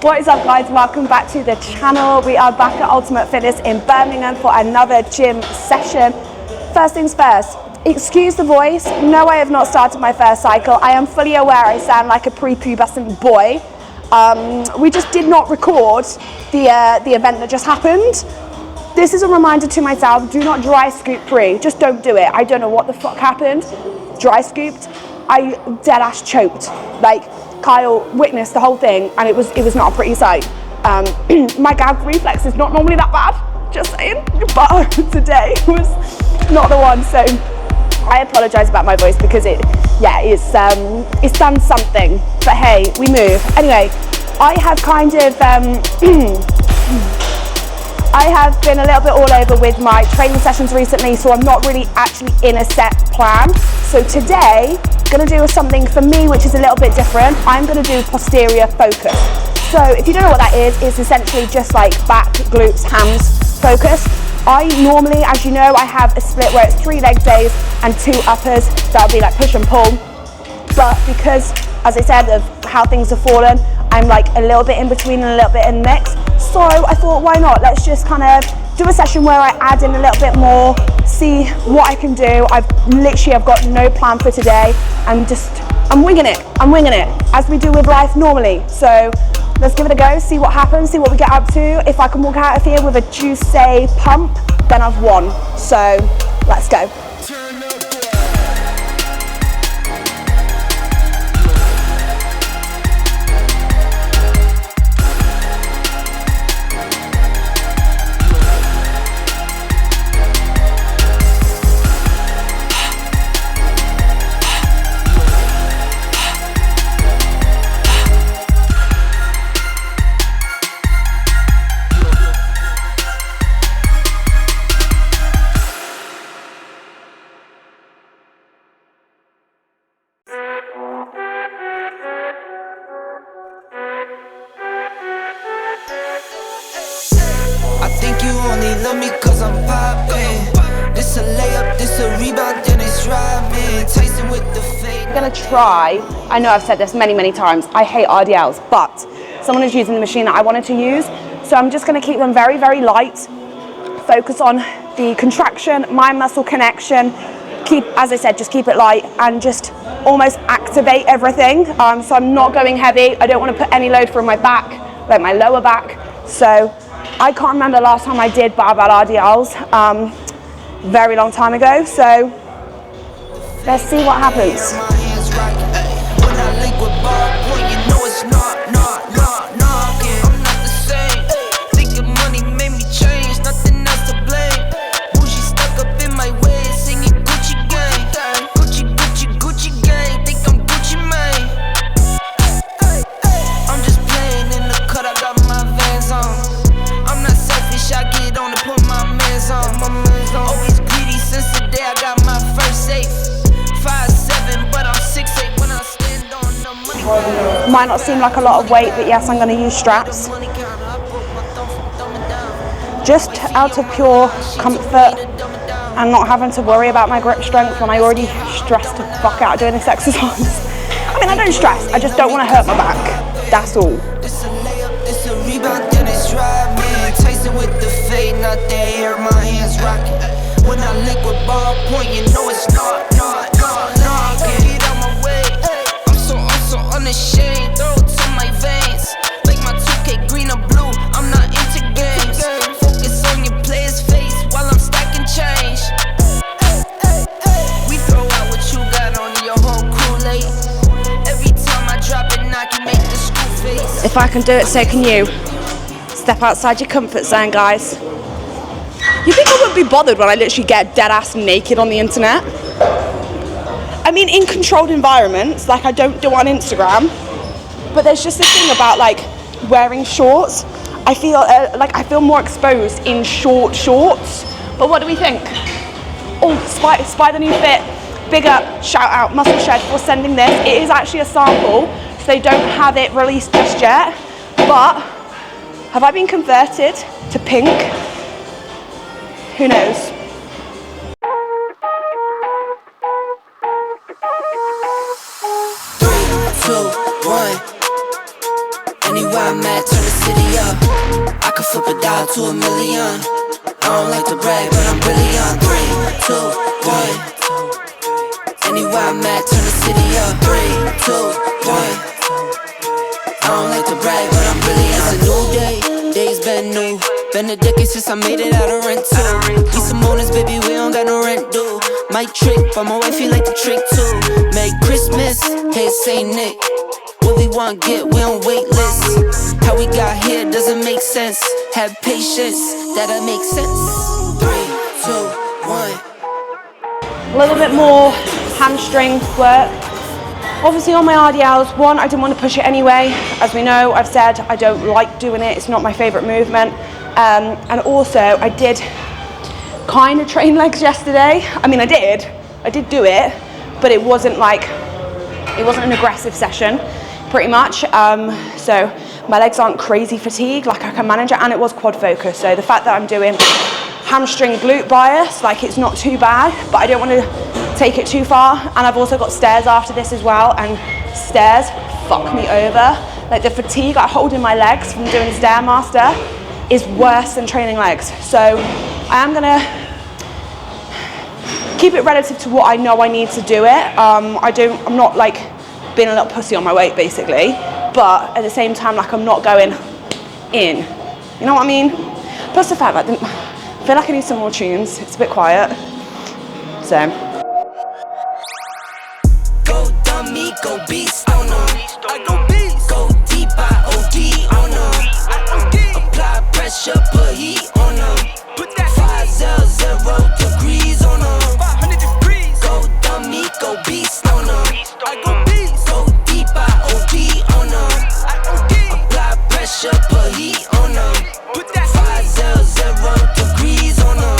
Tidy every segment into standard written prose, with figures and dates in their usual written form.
What is up, guys? Welcome back to the channel. We are back at Ultimate Fitness in Birmingham for another gym session. First things first, excuse the voice. No, I have not started my first cycle. I am fully aware I sound like a prepubescent boy. We just did not record the event that just happened. This is a reminder to myself, do not dry scoop pre. Just don't do it. I don't know what the fuck happened. Dry scooped. I dead ass choked. Like, Kyle witnessed the whole thing and it was not a pretty sight. My gag reflex is not normally that bad, just saying, but today was not the one, so I apologise about my voice because it's done something, but hey, we move. Anyway, I have kind of, I have been a little bit all over with my training sessions recently, so I'm not really actually in a set plan. So today, gonna do something for me which is a little bit different. I'm gonna do posterior focus. So if you don't know what that is, it's essentially just like back, glutes, hams focus. I normally, as you know, I have a split where it's 3 leg days and 2 uppers. That'll be like push and pull. But because, as I said, of how things have fallen, I'm like a little bit in between and a little bit in mix. So I thought, why not? Let's just kind of do a session where I add in a little bit more, see what I can do. I've got no plan for today. I'm winging it, as we do with life normally. So let's give it a go, see what happens, see what we get up to. If I can walk out of here with a juicy pump, then I've won. So let's go. I know I've said this many times, I hate RDLs, but someone is using the machine that I wanted to use, so I'm just going to keep them very light, focus on the contraction, mind muscle connection, as I said, just keep it light and just almost activate everything. So I'm not going heavy. I don't want to put any load from my back, like my lower back. So I can't remember the last time I did barbell RDLs, very long time ago, so let's see what happens. Might not seem like a lot of weight, but yes, I'm going to use straps. Just out of pure comfort and not having to worry about my grip strength when I already stressed the fuck out doing this exercise. I mean, I don't stress, I just don't want to hurt my back. That's all. When I liquid ball point, you know it's not. Get out my way. I'm so unashamed. Throw it to my veins. Like my 2K green or blue. I'm not into games. Focus on your player's face while I'm stacking change. We throw out what you got on your whole crew late. Every time I drop it, I can make the screw face. If I can do it, so can you. Step outside your comfort zone, guys. You think I wouldn't be bothered when I literally get dead ass naked on the internet? I mean, in controlled environments, like I don't do on Instagram, but there's just this thing about like wearing shorts. I feel I feel more exposed in short shorts. But what do we think? Oh, spy the new fit. Big up, shout out, Muscle Shed for sending this. It is actually a sample, so they don't have it released just yet. But have I been converted to pink? Who knows? 3, 2, 1. Anywhere I'm at, turn the city up. I could flip a dial to a million. I don't like to brag, but I'm brilliant. 3, 2, 1. Anywhere I'm at, turn the city up. 3, 2, 1. I don't like to brag, but I'm brilliant. It's a new day, day's been new. Been a decade since I made it out of rental. Need some owners, baby, we don't got no rent due. Might trick, but my wife feel like the trick too. Merry Christmas, hey Saint Nick. What we want get, we on wait lists. How we got here doesn't make sense. Have patience, that'll make sense. 3, 2, 1. A little bit more hamstring work. Obviously on my RDLs, one, I didn't want to push it anyway. As we know, I've said I don't like doing it. It's not my favorite movement. And also I did kind of train legs yesterday. I mean, I did do it, but it wasn't an aggressive session, pretty much. So my legs aren't crazy fatigued, like I can manage it, and it was quad focus. So the fact that I'm doing hamstring glute bias, like it's not too bad, but I don't want to take it too far. And I've also got stairs after this as well, and stairs fuck me over. Like the fatigue I hold in my legs from doing Stairmaster is worse than training legs. So I am gonna keep it relative to what I know I need to do it. I'm not like being a little pussy on my weight basically, but at the same time, like I'm not going in. You know what I mean? Plus the fact that I feel like I need some more tunes. It's a bit quiet. So. Go dummy, go beast, oh no. I go beast. Go deep, I OD, oh no. Apply pressure, put heat, oh no. Put that 500 degrees, oh no. 500 degrees. Go dummy, go beast, oh no. I go beast. Go deep, I OD, oh no. Apply pressure, put heat, oh no. Put that 500 degrees, oh no.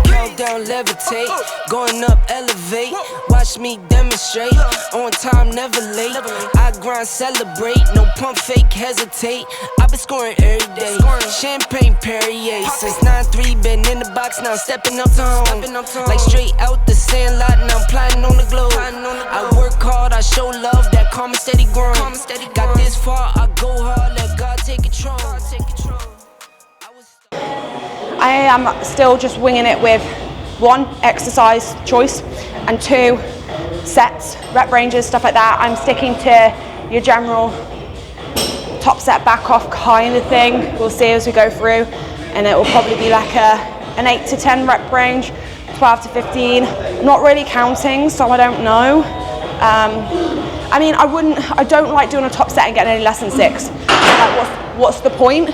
Countdown, levitate, going up, elevate. Watch me demonstrate, on time, never late. I grind, celebrate, no pump fake, hesitate. I've been scoring every day, champagne Perrier. Since 9-3, been in the box, now stepping up to home. Like straight out the sandlot, now I'm plotting on the globe. I work hard, I show love, that calm and steady grind. Got this far, I go hard, let God take control. I am still just winging it with 1, exercise choice, and 2, sets, rep ranges, stuff like that. I'm sticking to your general top set, back off kind of thing. We'll see as we go through, and it will probably be like an 8 to 10 rep range, 12 to 15. Not really counting, so I don't know. I mean, I don't like doing a top set and getting any less than 6. So like, what's the point?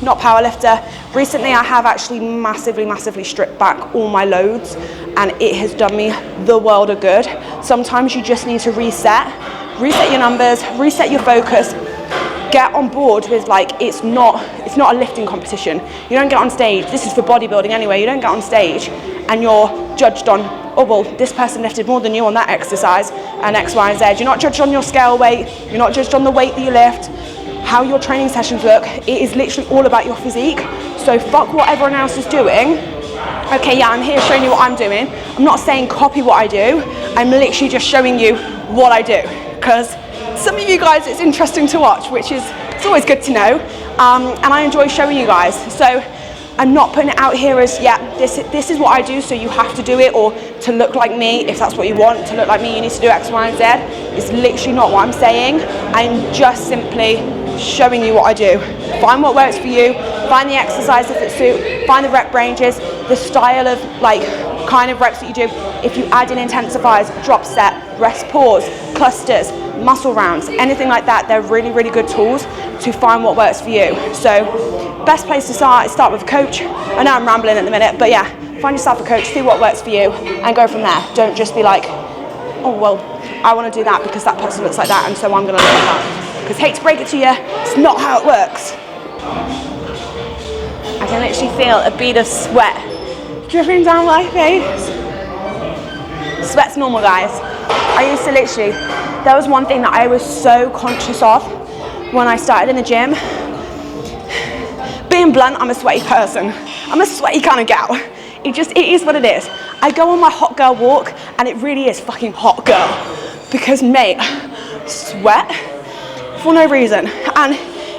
Not powerlifter. Recently I have actually massively stripped back all my loads, and it has done me the world of good. Sometimes you just need to reset your numbers, reset your focus, get on board with like, it's not a lifting competition. You don't get on stage, this is for bodybuilding anyway, you don't get on stage and you're judged on, oh well, this person lifted more than you on that exercise and X, Y, and Z. You're not judged on your scale weight, you're not judged on the weight that you lift, how your training sessions look. It is literally all about your physique. So fuck what everyone else is doing. Okay, yeah, I'm here showing you what I'm doing. I'm not saying copy what I do. I'm literally just showing you what I do. Because some of you guys, it's interesting to watch, which is, it's always good to know. And I enjoy showing you guys. So I'm not putting it out here as, yeah, this is what I do, so you have to do it, or to look like me, if that's what you want, to look like me, you need to do X, Y, and Z. It's literally not what I'm saying. I'm just simply showing you what I do. Find what works for you, find the exercises that suit, find the rep ranges, the style of like kind of reps that you do. If you add in intensifiers, drop set, rest pause, clusters, muscle rounds, anything like that, they're really good tools to find what works for you. So best place to start is start with a coach. I know I'm rambling at the minute, but yeah, find yourself a coach, see what works for you, and go from there. Don't just be like, oh well, I want to do that because that person looks like that, and so I'm going to look like that. Because hate to break it to you, it's not how it works. I can literally feel a bead of sweat dripping down my face. Sweat's normal, guys. I used to literally, there was one thing that I was so conscious of when I started in the gym. Being blunt, I'm a sweaty person. I'm a sweaty kind of gal. It is what it is. I go on my hot girl walk and it really is fucking hot girl. Because mate, sweat for no reason. And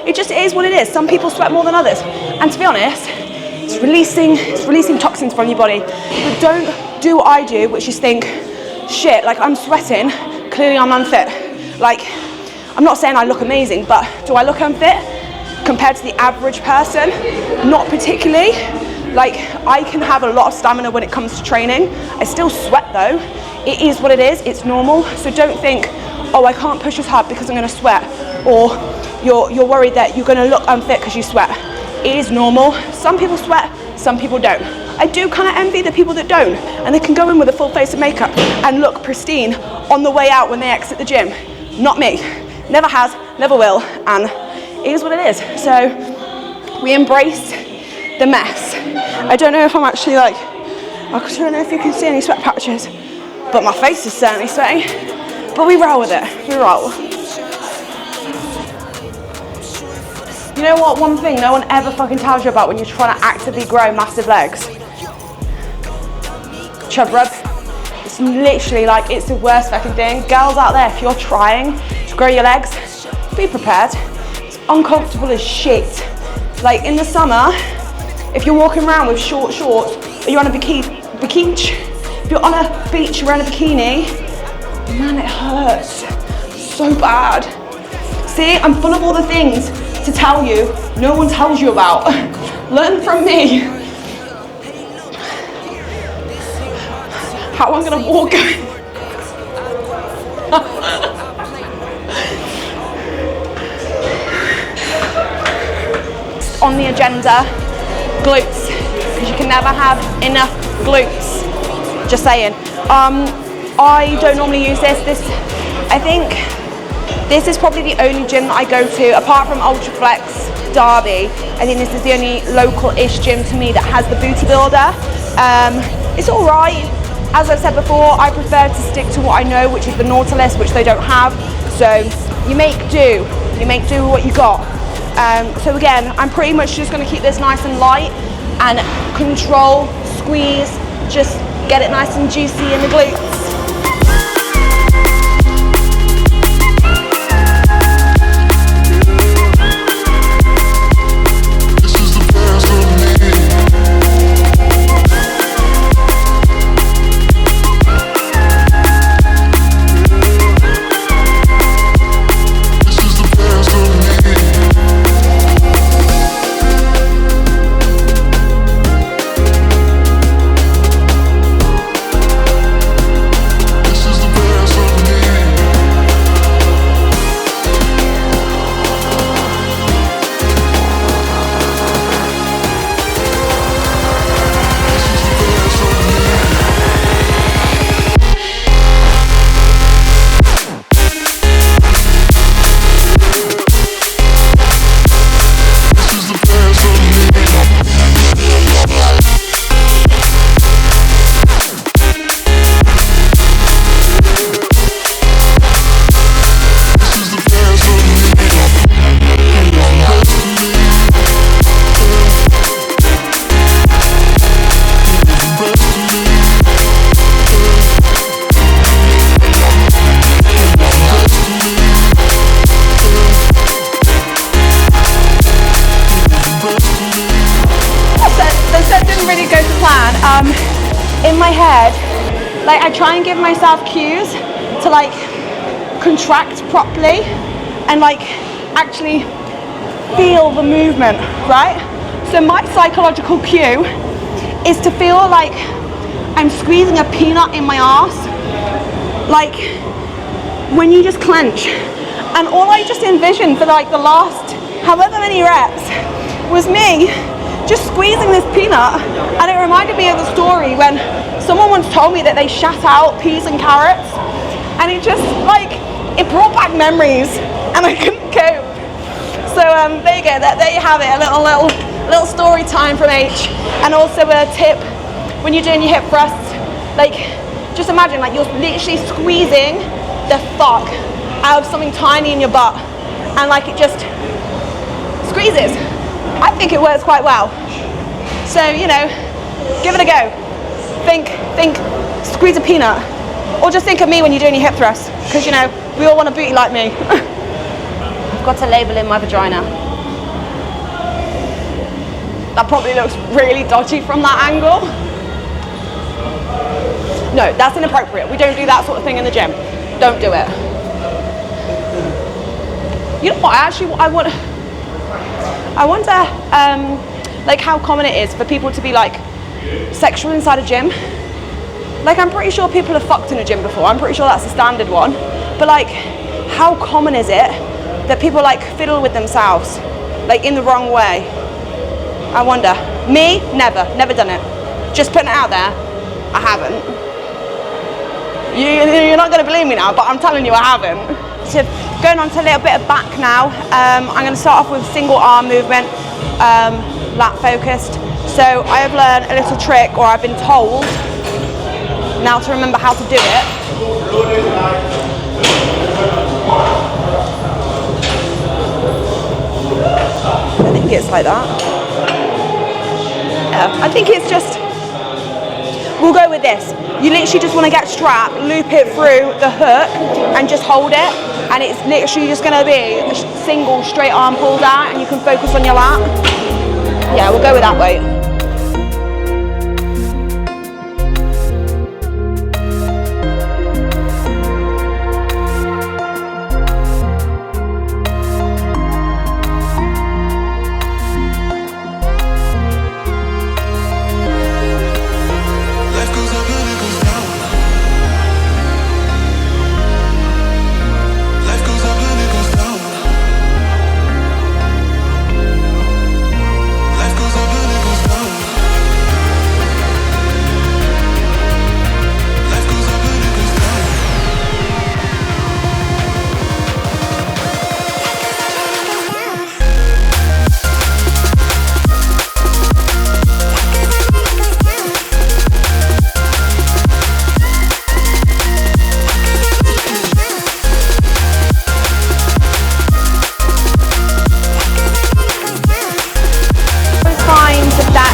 it just is what it is. Some people sweat more than others. And to be honest, it's releasing toxins from your body. But don't do what I do, which is think, shit, like I'm sweating, clearly I'm unfit. Like, I'm not saying I look amazing, but do I look unfit compared to the average person? Not particularly. Like, I can have a lot of stamina when it comes to training. I still sweat though. It is what it is, it's normal. So don't think, oh, I can't push as hard because I'm gonna sweat, or you're worried that you're gonna look unfit because you sweat. It is normal. Some people sweat, some people don't. I do kind of envy the people that don't, and they can go in with a full face of makeup and look pristine on the way out when they exit the gym. Not me. Never has, never will, and it is what it is. So we embrace the mess. I don't know if I'm actually like, I don't know if you can see any sweat patches, but my face is certainly sweaty. But we roll with it, we roll. You know what, one thing no one ever fucking tells you about when you're trying to actively grow massive legs? Chub rub. It's literally like, it's the worst fucking thing. Girls out there, if you're trying to grow your legs, be prepared. It's uncomfortable as shit. Like in the summer, if you're walking around with short shorts, or you're on a bikini, if you're on a beach, you're wearing a bikini, man, it hurts so bad. See, I'm full of all the things to tell you no one tells you about. Learn from me. How I'm gonna walk. On the agenda, glutes, because you can never have enough glutes. Just saying. I don't normally use this. I think this is probably the only gym that I go to, apart from Ultraflex Derby. I think this is the only local-ish gym to me that has the booty builder. It's all right. As I've said before, I prefer to stick to what I know, which is the Nautilus, which they don't have. So you make do with what you got. So again, I'm pretty much just going to keep this nice and light and control, squeeze, just get it nice and juicy in the glutes. In my head, like I try and give myself cues to like contract properly and like actually feel the movement, right? So my psychological cue is to feel like I'm squeezing a peanut in my arse, like when you just clench. And all I just envisioned for like the last however many reps was me just squeezing this peanut, and it reminded me of the story when someone once told me that they shat out peas and carrots, and it just like, it brought back memories and I couldn't cope. So there you go, there you have it, a little story time from H. And also a tip, when you're doing your hip thrusts, like just imagine like you're literally squeezing the fuck out of something tiny in your butt, and like it just squeezes. I think it works quite well. So, you know, give it a go. Think, squeeze a peanut. Or just think of me when you're doing your hip thrusts, because, you know, we all want a booty like me. forgot to label in my vagina. That probably looks really dodgy from that angle. No, that's inappropriate. We don't do that sort of thing in the gym. Don't do it. You know what, I wonder like how common it is for people to be like sexual inside a gym. Like I'm pretty sure people have fucked in a gym before. I'm pretty sure that's the standard one. But like, how common is it that people like fiddle with themselves, like in the wrong way? I wonder. Me, never done it. Just putting it out there, I haven't. You're not gonna believe me now, but I'm telling you I haven't. So going on to a little bit of back now. I'm gonna start off with single arm movement, lat focused. So I have learned a little trick, or I've been told now to remember how to do it. I think it's like that. Yeah, I think it's just, we'll go with this. You literally just want to get strapped, loop it through the hook and just hold it. And it's literally just going to be a single straight arm pull down and you can focus on your lat. Yeah, we'll go with that weight.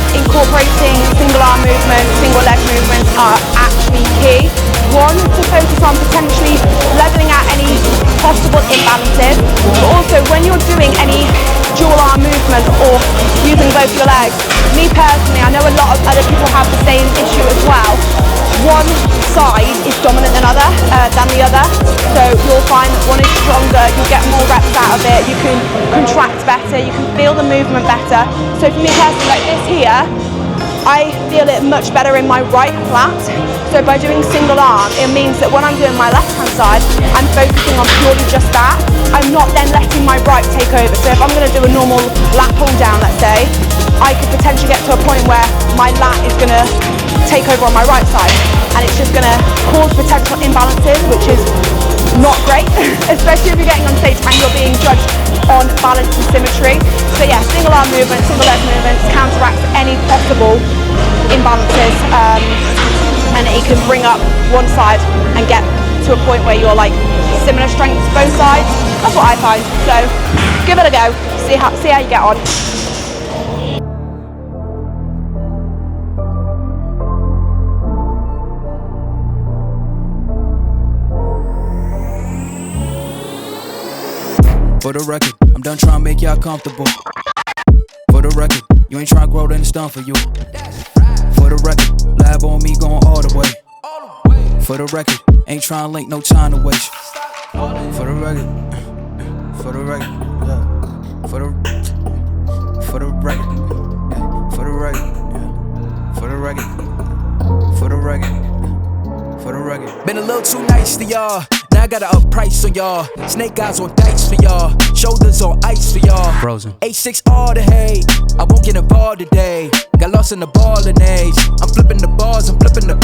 Incorporating single arm movements, single leg movements are actually key. One, to focus on potentially leveling out any possible imbalances, but also when you're doing any dual arm movement or using both your legs. Me personally, I know a lot of other people have the same issue as well. One side is dominant than the other, so you'll find that one is stronger, you'll get more reps out of it, you can contract better, you can feel the movement better. So for me personally, like this here, I feel it much better in my right flat. So by doing single arm, it means that when I'm doing my left hand side, I'm focusing on purely just that. I'm not then letting my right take over. So if I'm going to do a normal lat pull down, let's say, I could potentially get to a point where my lat is going to take over on my right side, and it's just going to cause potential imbalances, which is not great, especially if you're getting on stage and you're being judged on balance and symmetry. So yeah, single arm movements, single leg movements counteract any possible imbalances, and it can bring up one side and get to a point where you're like similar strengths both sides. That's what I find. So give it a go, see how you get on. For the record, I'm done trying to make y'all comfortable. For the record, you ain't trying to grow, then it's done for you. For the record, lab on me going all the way. For the record, ain't trying to link, no time to waste. For the record, for the record, yeah. For the record, for the record, for the record, for the record, for the record. Been a little too nice to y'all. Now I gotta up price on y'all. Snake eyes on dice for y'all. Shoulders on ice for y'all. Frozen. H6 all the hate. I won't get involved today. Got lost in the ballin' age. I'm flipping the bars, I'm flipping the.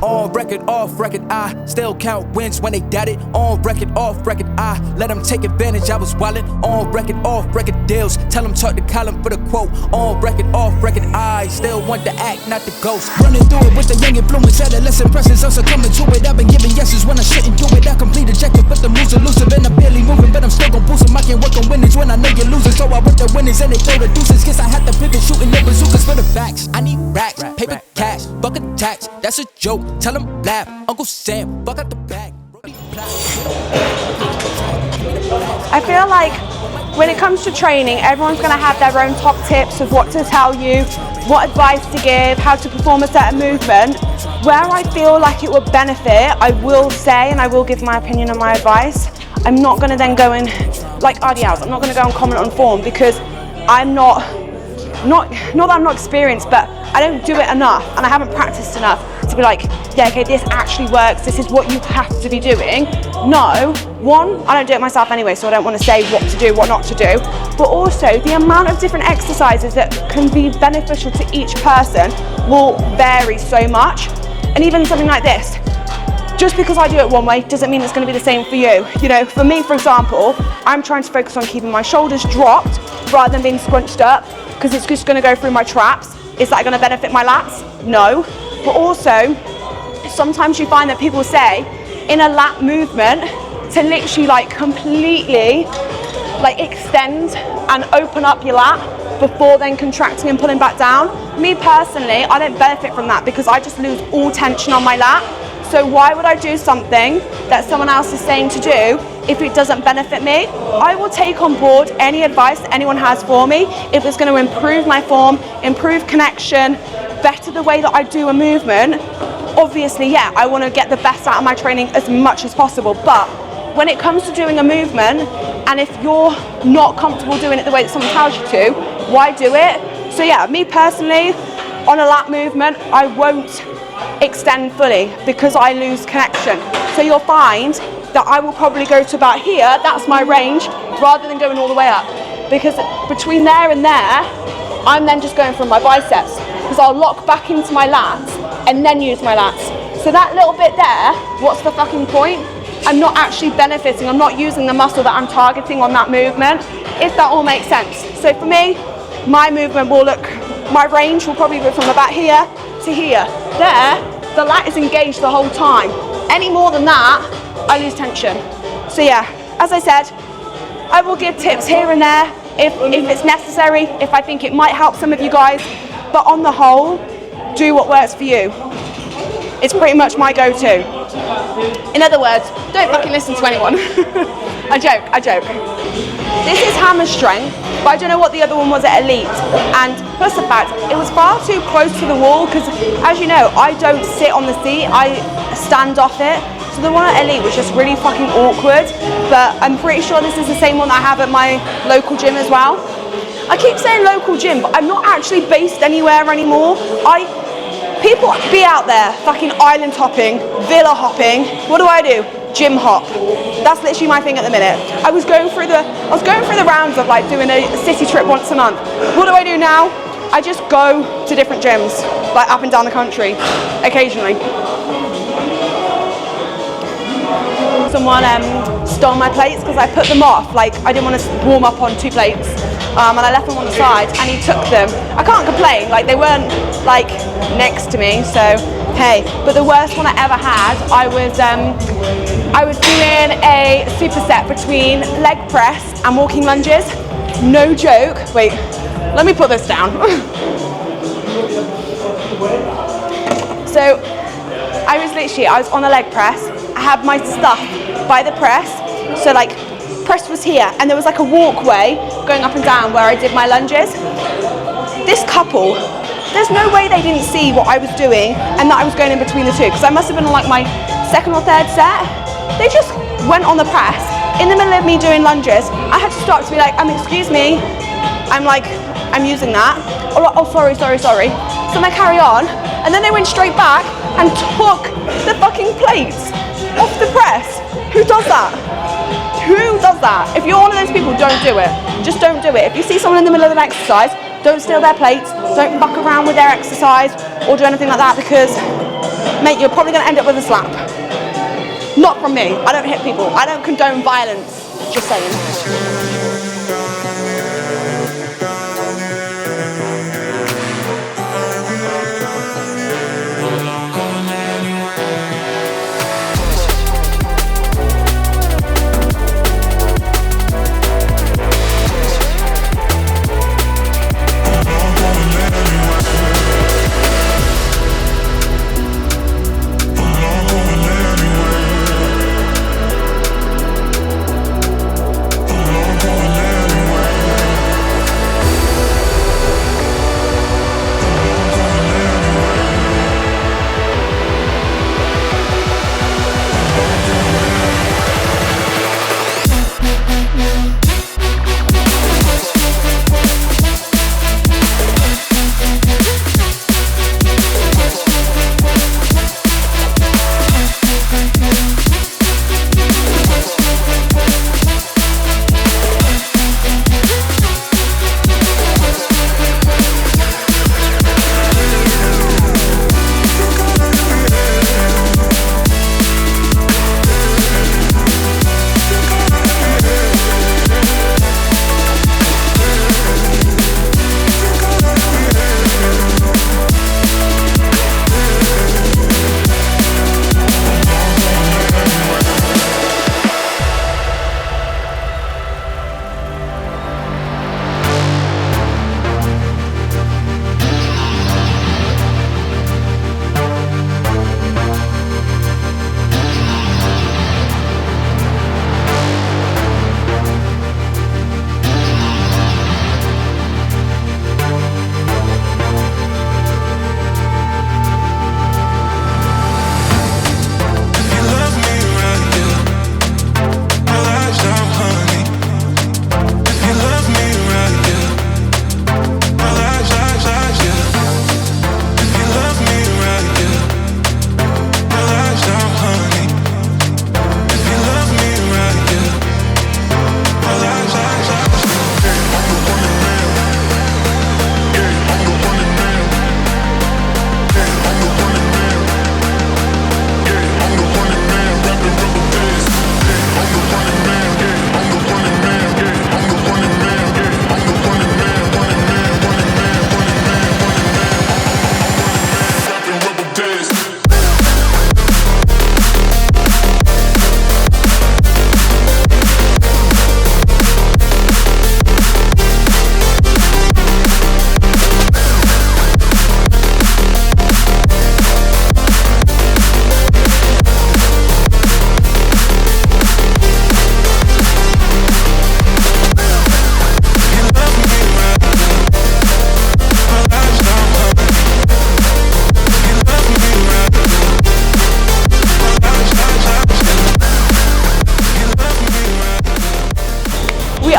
On record, off record, I still count wins when they doubt it. On record, off record, I let them take advantage. I was wildin'. On record, off record deals. Tell them talk to Colin for the quote. On record, off record, I still want to act, not the ghost. Running through it with the young influence, adolescent presence. I'm succumbing to it. I've been giving yeses when I shouldn't do it. I complete ejected, but the moves elusive and I'm barely moving, but I'm still gon' boost them. I can't work on winnings when I know you're losing, so I work the winnings and they throw the deuces. Guess I have to pivot, shooting the bazookas for the facts. I need racks, paper cash, fuck a tax. That's a joke. Tell them laugh. Uncle Sam, fuck out the bag. I feel like when it comes to training, everyone's going to have their own top tips of what to tell you, what advice to give, how to perform a certain movement. Where I feel like it would benefit, I will say, and I will give my opinion and my advice. I'm not going to then go in, like RDLs, I'm not going to go and comment on form because I'm not that I'm not experienced, but I don't do it enough and I haven't practiced enough to be like, yeah, okay, this actually works, this is what you have to be doing. No, one, I don't do it myself anyway, so I don't want to say what to do, what not to do, but also the amount of different exercises that can be beneficial to each person will vary so much. And even something like this, just because I do it one way doesn't mean it's going to be the same for you. You know, for me, for example, I'm trying to focus on keeping my shoulders dropped rather than being scrunched up because it's just going to go through my traps. Is that going to benefit my lats? No. But also, sometimes you find that people say in a lat movement to literally like completely like extend and open up your lat before then contracting and pulling back down. Me personally, I don't benefit from that because I just lose all tension on my lat. So why would I do something that someone else is saying to do if it doesn't benefit me? I will take on board any advice that anyone has for me if it's going to improve my form, improve connection, better the way that I do a movement. Obviously, yeah, I want to get the best out of my training as much as possible, but when it comes to doing a movement, and if you're not comfortable doing it the way that someone tells you to, why do it? So yeah, me personally, on a lat movement, I won't extend fully because I lose connection. So you'll find that I will probably go to about here, that's my range, rather than going all the way up. Because between there and there, I'm then just going from my biceps, because I'll lock back into my lats and then use my lats. So that little bit there, what's the fucking point? I'm not actually benefiting, I'm not using the muscle that I'm targeting on that movement, if that all makes sense. So for me, my movement will look, my range will probably go from about here to here. There, the lat is engaged the whole time. Any more than that, I lose tension. So yeah, as I said, I will give tips here and there if it's necessary, if I think it might help some of you guys, but on the whole, do what works for you. It's pretty much my go-to. In other words, don't fucking listen to anyone. I joke. This is hammer strength, but I don't know what the other one was at Elite. And plus the fact, it was far too close to the wall because, as you know, I don't sit on the seat, I stand off it. So the one at Elite was just really fucking awkward, but I'm pretty sure this is the same one that I have at my local gym as well. I keep saying local gym, but I'm not actually based anywhere anymore. People be out there fucking island hopping, villa hopping. What do? Gym hop. That's literally my thing at the minute. I was going through the rounds of like doing a city trip once a month. What do I do now? I just go to different gyms, like up and down the country, occasionally. Someone stole my plates because I put them off. Like I didn't want to warm up on 2 plates. And I left them on the side and he took them. I can't complain, like they weren't like next to me, so hey. But the worst one I ever had, I was doing a superset between leg press and walking lunges. No joke. Wait, let me put this down. So I was on a leg press. I had my stuff by the press, so like press was here and there was like a walkway going up and down where I did my lunges. This couple, there's no way they didn't see what I was doing and that I was going in between the two, because I must have been on like my 2nd or 3rd set. They just went on the press in the middle of me doing lunges. I had to stop to be like, excuse me, I'm using that. Oh, sorry. So I carry on, and then they went straight back and took the fucking plates off the press. Who does that? Who does that? If you're one of those people, don't do it. Just don't do it. If you see someone in the middle of an exercise, don't steal their plates, don't fuck around with their exercise or do anything like that, because, mate, you're probably going to end up with a slap. Not from me. I don't hit people. I don't condone violence. Just saying.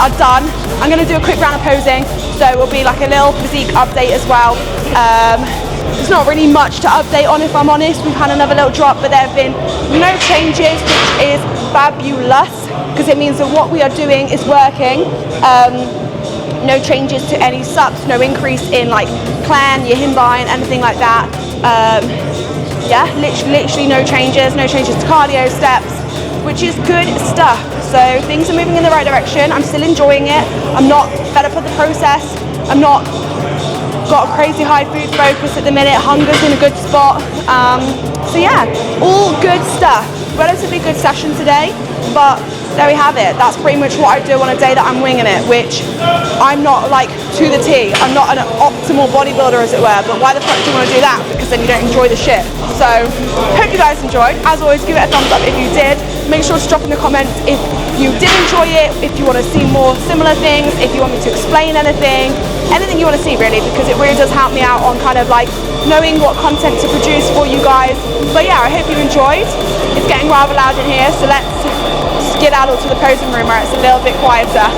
are done. I'm going to do a quick round of posing, so it will be like a little physique update as well. There's not really much to update on, if I'm honest. We've had another little drop, but there have been no changes, which is fabulous, because it means that what we are doing is working. No changes to any subs, no increase in like clan, your himbein, anything like that. Yeah, literally no changes to cardio steps, which is good stuff. So things are moving in the right direction. I'm still enjoying it. I'm not fed up with the process. I'm not got a crazy high food focus at the minute. Hunger's in a good spot. So yeah, all good stuff. Relatively good session today, but there we have it. That's pretty much what I do on a day that I'm winging it, which I'm not like to the T. I'm not an optimal bodybuilder, as it were, but why the fuck do you want to do that? Because then you don't enjoy the shit. So, hope you guys enjoyed. As always, give it a thumbs up if you did. Make sure to drop in the comments if you did enjoy it, if you want to see more similar things, if you want me to explain anything you want to see really, because it really does help me out on kind of like knowing what content to produce for you guys. But yeah, I hope you enjoyed. It's getting rather loud in here, so let's skedaddle to the posing room where it's a little bit quieter.